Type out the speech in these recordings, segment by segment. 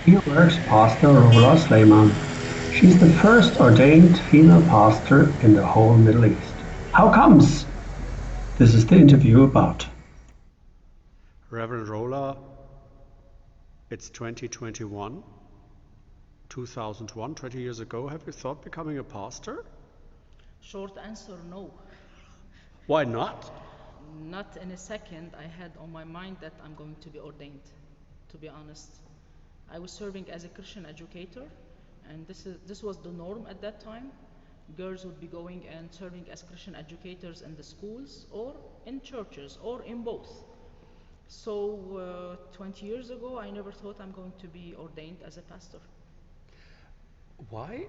Here works Pastor Rola Sleiman. She's the first ordained female pastor in the whole Middle East. How comes? This is the interview about. Reverend Rola, it's 2021, 2001, 20 years ago. Have you thought becoming a pastor? Short answer, no. Why not? Not in a second. I had on my mind that I'm going to be ordained, to be honest. I was serving as a Christian educator, and this was the norm at that time. Girls would be going and serving as Christian educators in the schools or in churches or in both. So 20 years ago, I never thought I'm going to be ordained as a pastor. Why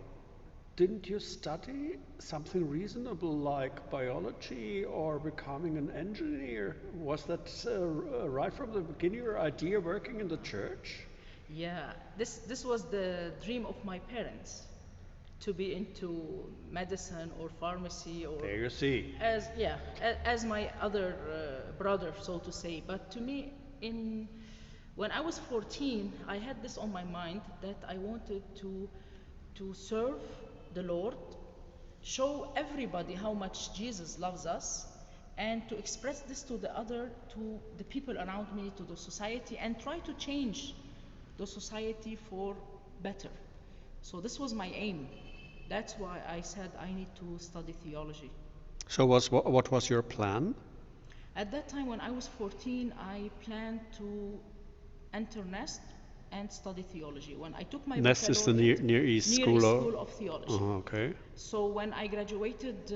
didn't you study something reasonable like biology or becoming an engineer? Was that right from the beginning your idea working in the church? Yeah, this was the dream of my parents, to be into medicine or pharmacy or There you see. as my other brother, so to say. But to me, when I was 14, I had this on my mind that I wanted to serve the Lord, show everybody how much Jesus loves us, and to express this to the people around me, to the society, and try to change the society for better. So this was my aim. That's why I said I need to study theology. So what was your plan? At that time, when I was 14, I planned to enter Nest and study theology. When I took my Nest is the Near East School of Theology. Okay. So when I graduated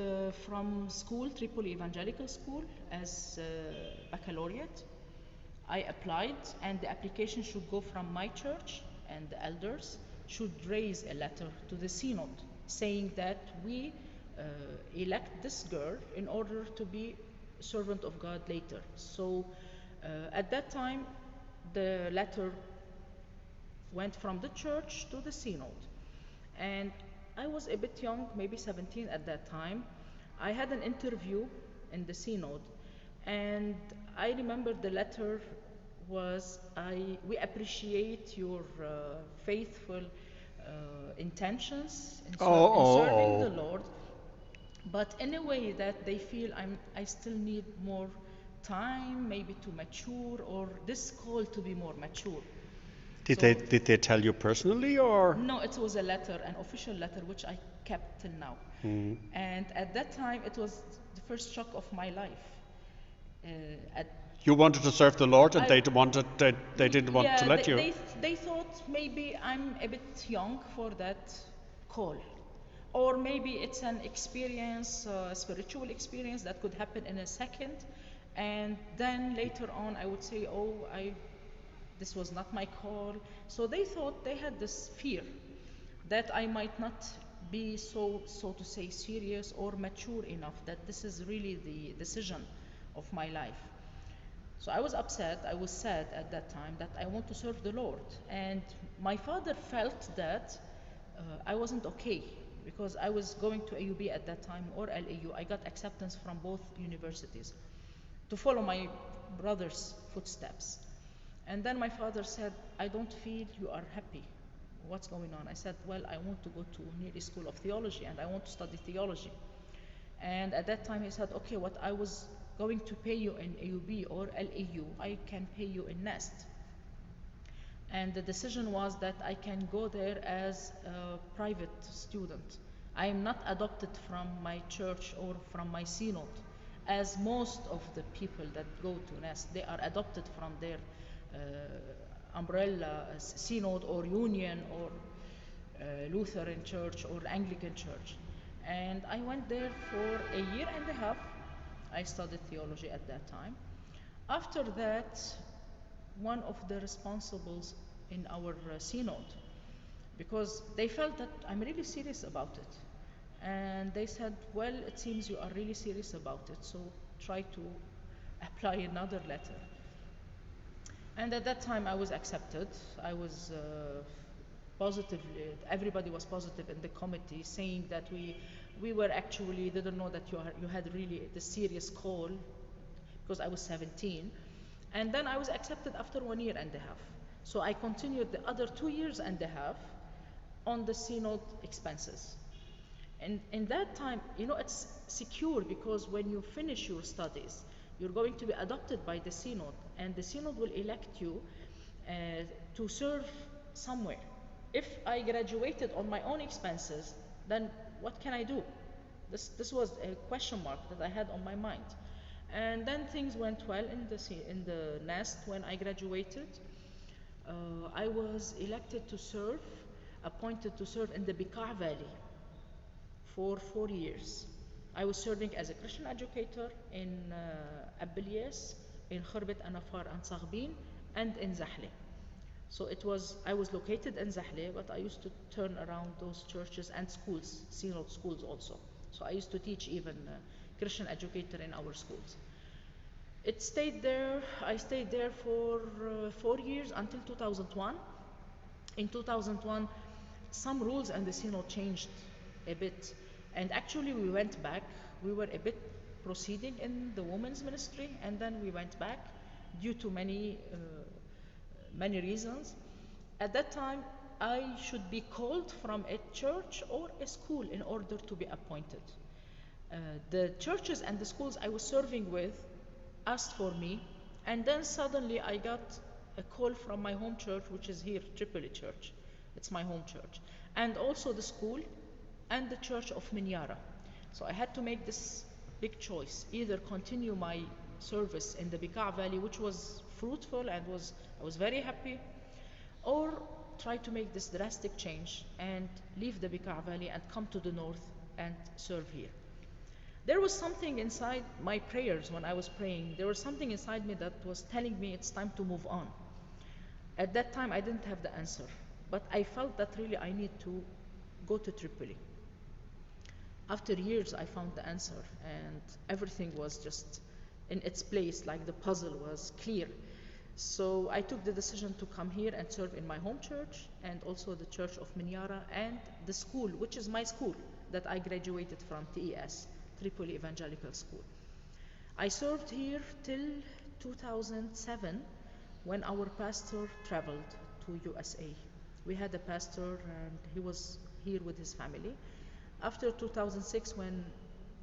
from school, Tripoli Evangelical School, as baccalaureate, I applied, and the application should go from my church, and the elders should raise a letter to the synod saying that we elect this girl in order to be servant of God later. So at that time, the letter went from the church to the synod. And I was a bit young, maybe 17 at that time. I had an interview in the synod, and I remember the letter was, we appreciate your faithful intentions in serving the Lord, but in a way that they feel I still need more time, maybe to mature, or this call to be more mature. Did they tell you personally, or? No, it was a letter, an official letter, which I kept till now. And at that time, it was the first shock of my life. You wanted to serve the Lord, and they didn't want to let you. They thought maybe I'm a bit young for that call, or maybe it's an experience, spiritual experience that could happen in a second, and then later on I would say, this was not my call. So they thought, they had this fear that I might not be so to say serious or mature enough, that this is really the decision of my life. So I was upset, I was sad at that time that I want to serve the Lord. And my father felt that I wasn't okay, because I was going to AUB at that time, or LAU. I got acceptance from both universities to follow my brother's footsteps. And then my father said, I don't feel you are happy. What's going on? I said, well, I want to go to Near East School of Theology, and I want to study theology. And at that time he said, okay, what I was going to pay you in AUB or LAU, I can pay you in Nest. And the decision was that I can go there as a private student. I am not adopted from my church or from my synod, as most of the people that go to Nest, they are adopted from their umbrella synod or union or Lutheran church or Anglican church. And I went there for a year and a half. I studied theology at that time. After that, one of the responsibles in our synod, because they felt that I'm really serious about it, and they said, well, it seems you are really serious about it, so try to apply another letter. And at that time I was accepted. I was positively, everybody was positive in the committee, saying that we were actually didn't know that you had really the serious call, because I was 17. And then I was accepted after 1 year and a half. So I continued the other 2 years and a half on the synod expenses. And in that time, it's secure because when you finish your studies, you're going to be adopted by the synod, and the synod will elect you uh, to serve somewhere. If I graduated on my own expenses, then what can I do? This was a question mark that I had on my mind. And then things went well in the nest when I graduated. I was elected to serve, appointed to serve in the Bekaa Valley for 4 years. I was serving as a Christian educator in Abelias, in Kharbet Anafar and Saghbin, and in Zahle. So I was located in Zahle, but I used to turn around those churches and schools, synod schools also. So I used to teach even Christian educator in our schools. I stayed there for 4 years until 2001. In 2001, some rules and the synod changed a bit. And actually we went back. We were a bit proceeding in the women's ministry, and then we went back due to many reasons. At that time, I should be called from a church or a school in order to be appointed. The churches and the schools I was serving with asked for me, and then suddenly I got a call from my home church, which is here, Tripoli Church. It's my home church. And also the school and the church of Minyara. So I had to make this big choice, either continue my service in the Bekaa Valley, which was fruitful and I was very happy, or try to make this drastic change and leave the Bekaa Valley and come to the north and serve here. There was something inside my prayers when I was praying. There was something inside me that was telling me it's time to move on. At that time, I didn't have the answer, but I felt that really I need to go to Tripoli. After years, I found the answer, and everything was just in its place, like the puzzle was clear. So I took the decision to come here and serve in my home church, and also the church of Minyara, and the school, which is my school that I graduated from, TES, Tripoli Evangelical School. I served here till 2007, when our pastor traveled to USA. We had a pastor, and he was here with his family. After 2006, when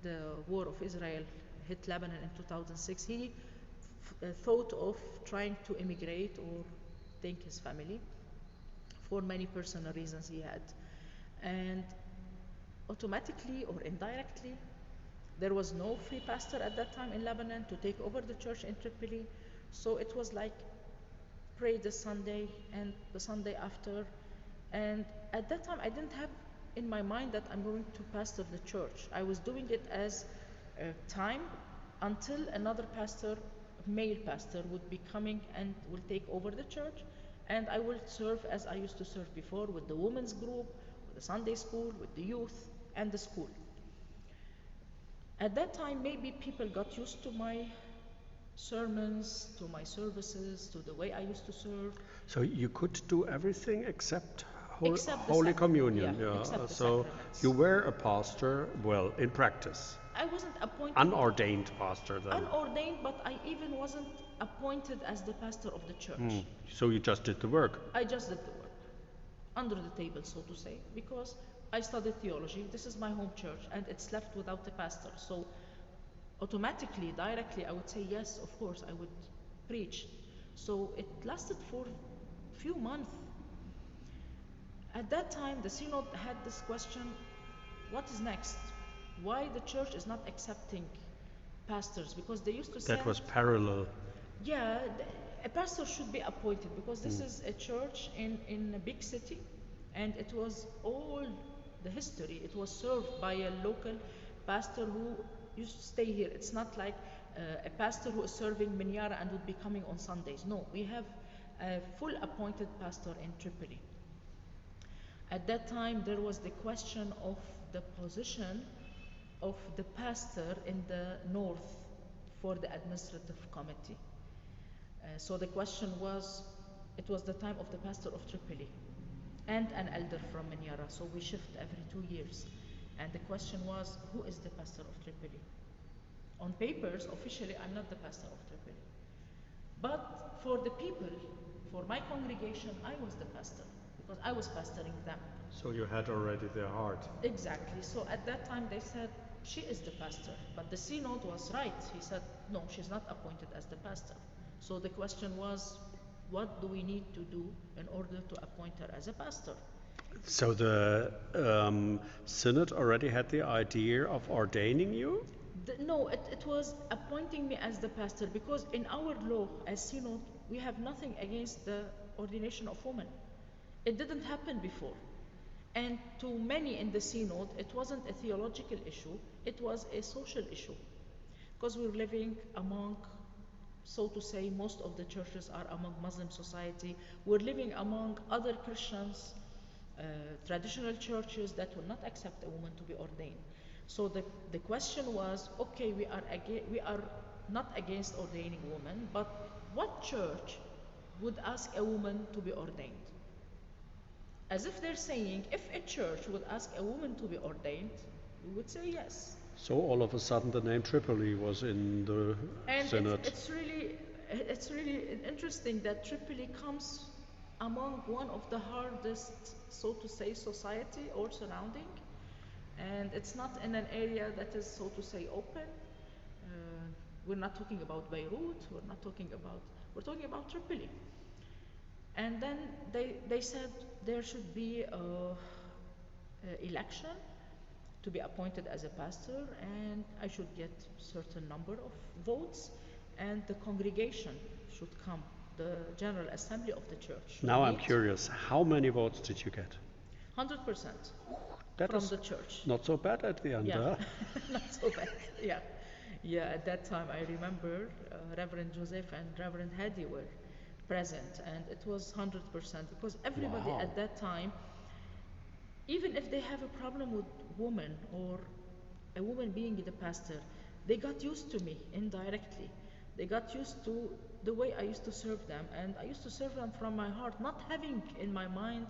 the war of Israel hit Lebanon in 2006, he thought of trying to immigrate or take his family for many personal reasons he had. And automatically or indirectly, there was no free pastor at that time in Lebanon to take over the church in Tripoli. So it was like pray this Sunday and the Sunday after. And at that time, I didn't have in my mind that I'm going to pastor the church. I was doing it as time until another pastor, male pastor, would be coming and will take over the church, and I will serve as I used to serve before, with the women's group, with the Sunday school, with the youth and the school. At that time, maybe people got used to my sermons, to my services, to the way I used to serve. So you could do everything except Except the Holy Communion. yeah, except the So sacraments. you were a pastor, well, in practice. I wasn't appointed. Unordained pastor then. Unordained, but I even wasn't appointed as the pastor of the church. So you just did the work. I just did the work. Under the table, so to say, because I studied theology. This is my home church, and it's left without a pastor. So automatically, directly, I would say, yes, of course, I would preach. So it lasted for a few months. At that time, the synod had this question, what is next? Why the church is not accepting pastors? Because they used to say That was parallel. yeah, a pastor should be appointed, because this is a church in a big city, and it was all the history. It was served by a local pastor who used to stay here. It's not like a pastor who is serving Minyara and would be coming on Sundays. No, we have a full appointed pastor in Tripoli. At that time, there was the question of the position of the pastor in the north for the administrative committee. So the question was, it was the time of the pastor of Tripoli and an elder from Minyara. So we shift every 2 years. And the question was, who is the pastor of Tripoli? On papers, officially, I'm not the pastor of Tripoli. But for the people, for my congregation, I was the pastor because I was pastoring them. So you had already their heart. Exactly. So at that time they said, she is the pastor. But the synod was right. He said, no, she's not appointed as the pastor. So the question was, what do we need to do in order to appoint her as a pastor? So the synod already had the idea of ordaining you? No, it was appointing me as the pastor because in our law as synod, we have nothing against the ordination of women. It didn't happen before. And to many in the synod, it wasn't a theological issue, it was a social issue. Because we're living among, so to say, most of the churches are among Muslim society. We're living among other Christians, traditional churches that will not accept a woman to be ordained. So the question was, okay, we are not against ordaining women, but what church would ask a woman to be ordained? As if they're saying, if a church would ask a woman to be ordained, we would say yes. So all of a sudden the name Tripoli was in the synod. It's really interesting that Tripoli comes among one of the hardest, so to say, society or surrounding, and it's not in an area that is, so to say, open. We're not talking about Beirut. We're talking about Tripoli. And then they said there should be a election to be appointed as a pastor, and I should get certain number of votes, and the congregation should come, the General Assembly of the church. Now I'm curious, how many votes did you get? 100% That from is the church. not so bad at the end, Yeah, huh? not so bad. Yeah, yeah. At that time, I remember Reverend Joseph and Reverend Hadi were present, and it was 100% because everybody Wow. at that time, even if they have a problem with women or a woman being the pastor, they got used to me indirectly. They got used to the way I used to serve them, and I used to serve them from my heart, not having in my mind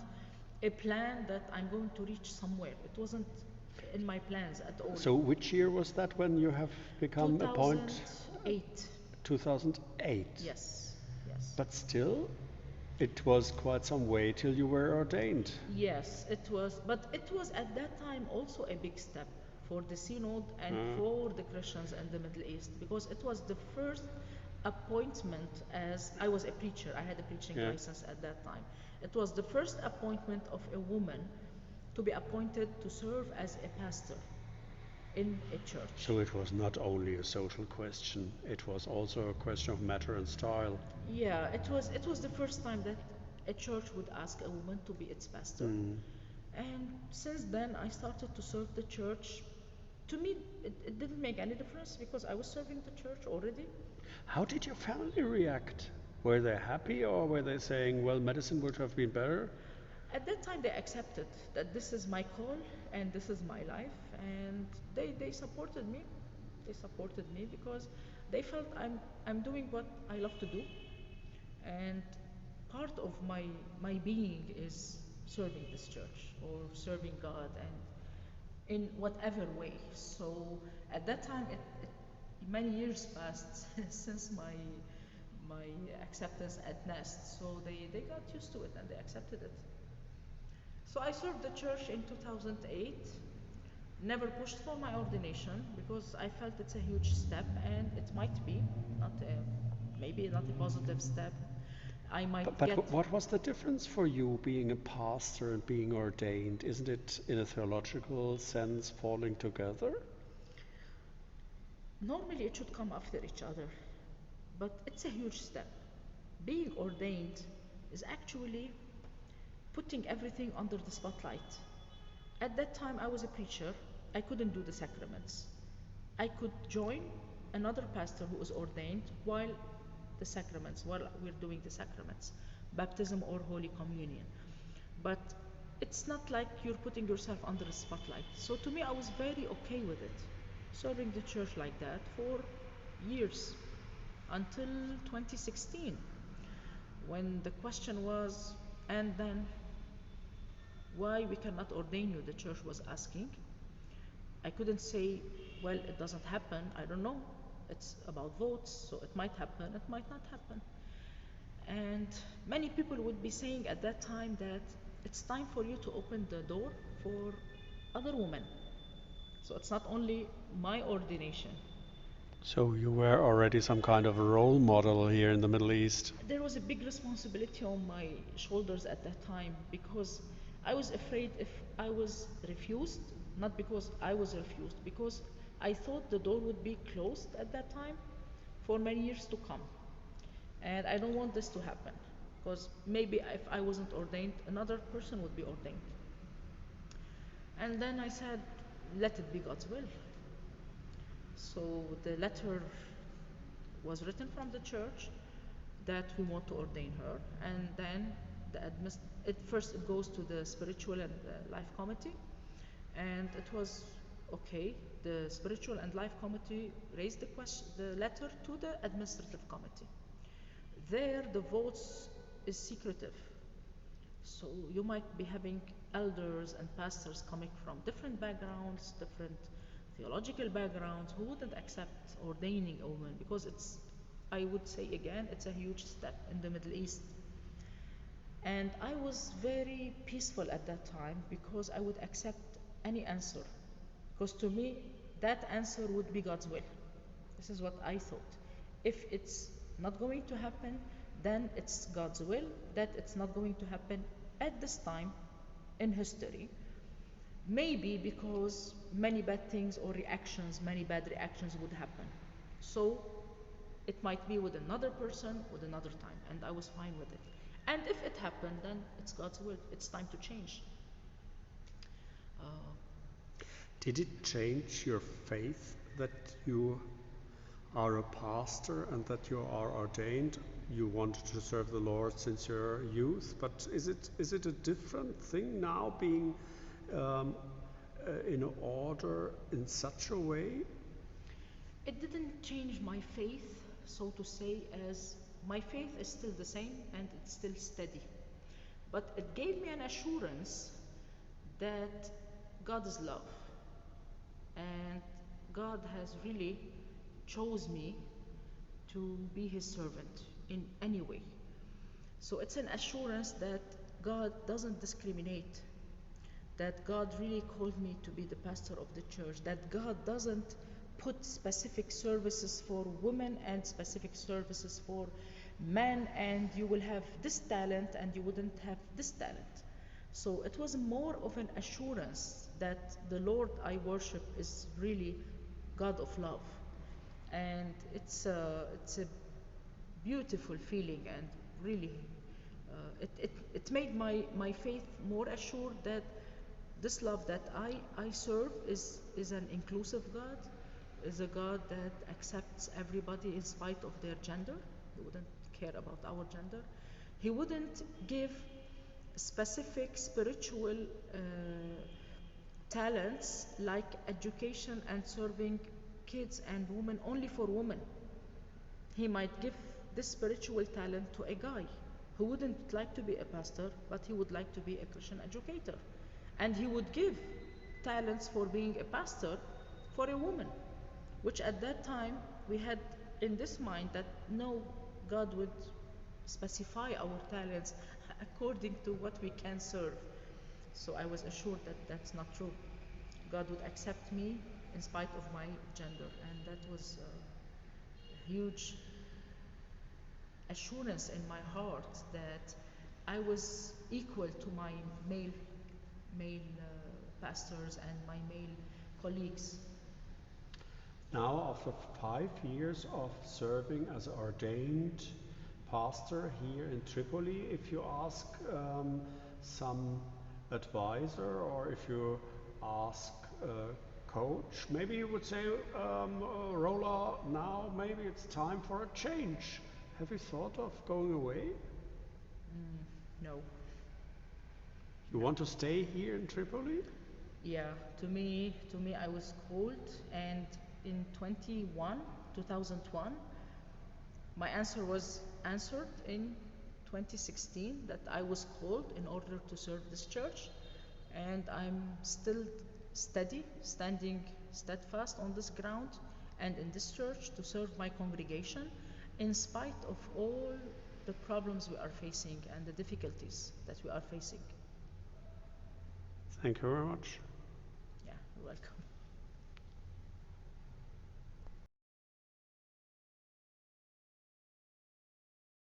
a plan that I'm going to reach somewhere. It wasn't in my plans at all. So which year was that when you have become appointed? 2008. 2008. Yes, yes. But still, it was quite some way till you were ordained. Yes, it was. But it was at that time also a big step for the synod and for the Christians in the Middle East, because it was the first appointment. As I was a preacher, I had a preaching license at that time. It was the first appointment of a woman to be appointed to serve as a pastor in a church. So it was not only a social question, it was also a question of matter and style. Yeah, it was the first time that a church would ask a woman to be its pastor. And since then I started to serve the church. To me, it didn't make any difference because I was serving the church already. How did your family react? Were they happy or were they saying, well, medicine would have been better? At that time they accepted that this is my call and this is my life, and they supported me. They supported me because they felt I'm doing what I love to do, and part of my being is serving this church or serving God, and in whatever way. So at that time, many years passed since my acceptance at Nest. So they got used to it and they accepted it. So I served the church in 2008. Never pushed for my ordination because I felt it's a huge step, and it might be not maybe not a positive step. I might But get. what was the difference for you being a pastor and being ordained? Isn't it, in a theological sense, falling together? Normally, it should come after each other, but it's a huge step. Being ordained is actually putting everything under the spotlight. At that time, I was a preacher. I couldn't do the sacraments. I could join another pastor who was ordained while we're doing the sacraments, baptism or Holy Communion. But it's not like you're putting yourself under the spotlight. So to me, I was very okay with it, serving the church like that for years until 2016, when the question was, and then why we cannot ordain you, the church was asking. I couldn't say, well, it doesn't happen, I don't know. It's about votes, so it might happen, it might not happen. And many people would be saying at that time that it's time for you to open the door for other women. So it's not only my ordination. So you were already some kind of a role model here in the Middle East. There was a big responsibility on my shoulders at that time because I was afraid if I was refused, not because I was refused, because I thought the door would be closed at that time for many years to come. And I don't want this to happen because maybe if I wasn't ordained, another person would be ordained. And then I said, let it be God's will. So the letter was written from the church that we want to ordain her, and then first it goes to the spiritual and life committee, and it was okay. The spiritual and life committee raised the letter to the administrative committee. There, the votes is secretive, so you might be having elders and pastors coming from different backgrounds, different theological backgrounds, who wouldn't accept ordaining a woman because I would say again, it's a huge step in the Middle East. And I was very peaceful at that time because I would accept any answer. Because to me, that answer would be God's will. This is what I thought. If it's not going to happen, then it's God's will that it's not going to happen at this time in history. Maybe because many bad things or many bad reactions would happen. So it might be with another person, with another time, and I was fine with it. And if it happened, then it's God's will. It's time to change. Did it change your faith that you are a pastor and that you are ordained? You wanted to serve the Lord since your youth, but is it a different thing now being in order in such a way? It didn't change my faith, so to say, as my faith is still the same and it's still steady. But it gave me an assurance that God is love. And God has really chose me to be his servant in any way. So it's an assurance that God doesn't discriminate, that God really called me to be the pastor of the church, that God doesn't put specific services for women and specific services for men, and you will have this talent and you wouldn't have this talent. So it was more of an assurance that the Lord I worship is really God of love. And it's a beautiful feeling, and really it made my faith more assured that this love that I serve is an inclusive God, is a God that accepts everybody in spite of their gender. He wouldn't care about our gender. He wouldn't give specific spiritual talents like education and serving kids and women only for women. He might give this spiritual talent to a guy who wouldn't like to be a pastor, but he would like to be a Christian educator. And he would give talents for being a pastor for a woman, which at that time we had in this mind that no, God would specify our talents according to what we can serve. So I was assured that that's not true. God would accept me in spite of my gender, and that was a huge assurance in my heart that I was equal to my male pastors and my male colleagues. Now, after 5 years of serving as ordained pastor here in Tripoli, if you ask some advisor or if you ask a coach, maybe you would say, Rola, now maybe it's time for a change. Have you thought of going away? No. You want to stay here in Tripoli? Yeah, to me, I was called, and in 2001, my answer was answered in 2016 that I was called in order to serve this church, and I'm still standing steadfast on this ground and in this church to serve my congregation in spite of all the problems we are facing and the difficulties that we are facing. Thank you very much. Yeah, you're welcome.